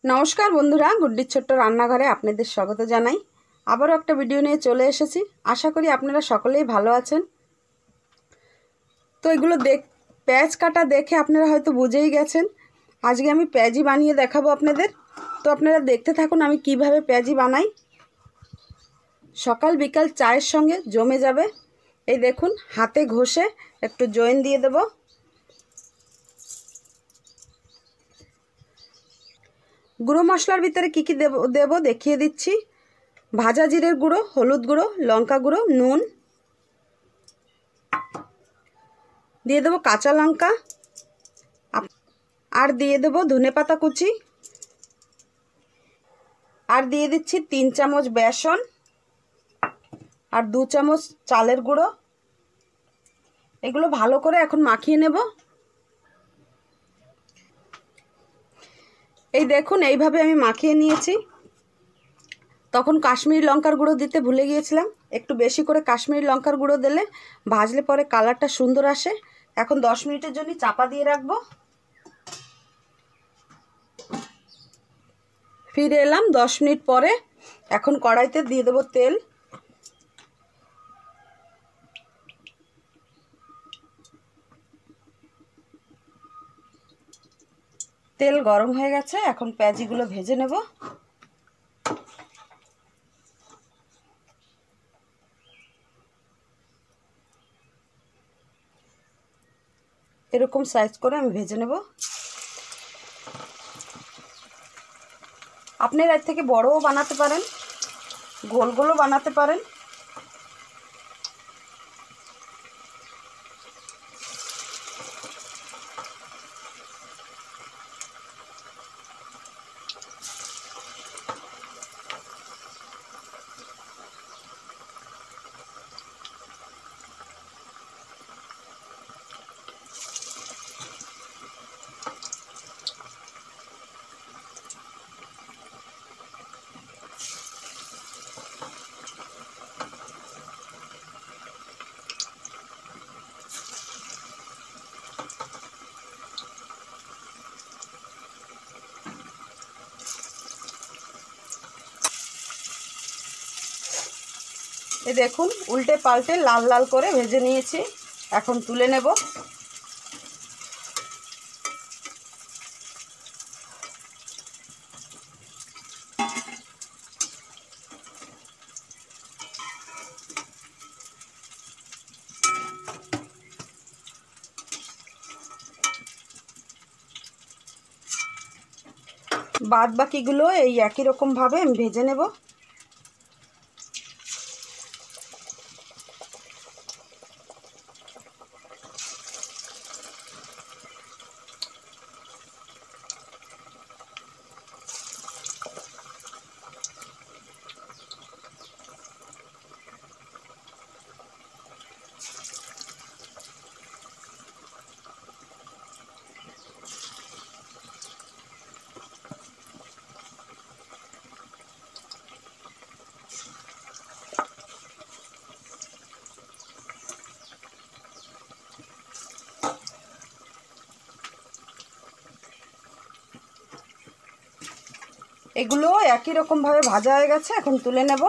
নমস্কার বন্ধুরা, গুড্ডির ছোট্ট রান্নাঘরে আপনাদের স্বাগত জানাই। আবারও একটা ভিডিও নিয়ে চলে এসেছি। আশা করি আপনারা সকলেই ভালো আছেন। তো এগুলো পেঁয়াজ কাটা দেখে আপনারা হয়তো বুঝেই গেছেন আজকে আমি পেঁয়াজি বানিয়ে দেখাবো আপনাদের। তো আপনারা দেখতে থাকুন আমি কিভাবে পেঁয়াজি বানাই। সকাল বিকাল চায়ের সঙ্গে জমে যাবে। এই দেখুন, হাতে ঘষে একটু জয়েন দিয়ে দেব। গুঁড়ো মশলার ভিতরে কী কী দেব দেখিয়ে দিচ্ছি। ভাজা জিরের গুঁড়ো, হলুদ গুঁড়ো, লঙ্কা গুঁড়ো, নুন দিয়ে দেবো, কাঁচা লঙ্কা, আর দিয়ে দেবো ধনেপাতা কুচি, আর দিয়ে দিচ্ছি 3 চামচ বেসন আর 2 চামচ চালের গুঁড়ো। এগুলো ভালো করে এখন মাখিয়ে নেব। এই দেখুন, এইভাবে আমি মাখিয়ে নিয়েছি। তখন কাশ্মীরি লঙ্কার গুঁড়ো দিতে ভুলে গিয়েছিলাম। একটু বেশি করে কাশ্মীরি লঙ্কার গুঁড়ো দিলে ভাজলে পরে কালারটা সুন্দর আসে। এখন 10 মিনিটের জন্য চাপা দিয়ে রাখবো। ফিরে এলাম 10 মিনিট পরে। এখন কড়াইতে দিয়ে দেবো তেল। তেল গরম হয়ে গেছে, এখন পেঁয়াজিগুলো ভেজে নেব। এরকম সাইজ করে আমি ভেজে নেব। আপনারা এর থেকে বড়ও বানাতে পারেন, গোল গোলও বানাতে পারেন। এই দেখুন, উল্টে পাল্টে লাল লাল করে ভেজে নিয়েছি। এখন তুলে নেব। বাদ বাকিগুলো এই একই রকমভাবে আমি ভেজে নেব। এগুলো একই রকমভাবে ভাজা হয়ে গেছে, এখন তুলে নেব।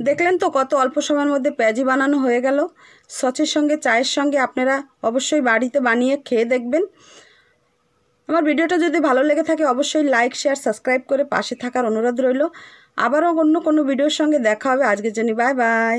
দেখলেন তো কত অল্প সময়ের মধ্যে পেঁয়াজি বানানো হয়ে গেল। সসের সঙ্গে, চায়ের সঙ্গে আপনারা অবশ্যই বাড়িতে বানিয়ে খেয়ে দেখবেন। আমার ভিডিওটা যদি ভালো লেগে থাকে অবশ্যই লাইক, শেয়ার, সাবস্ক্রাইব করে পাশে থাকার অনুরোধ রইল। আবারও অন্য কোনো ভিডিওর সঙ্গে দেখা হবে। আজকের জন্য বাই বাই।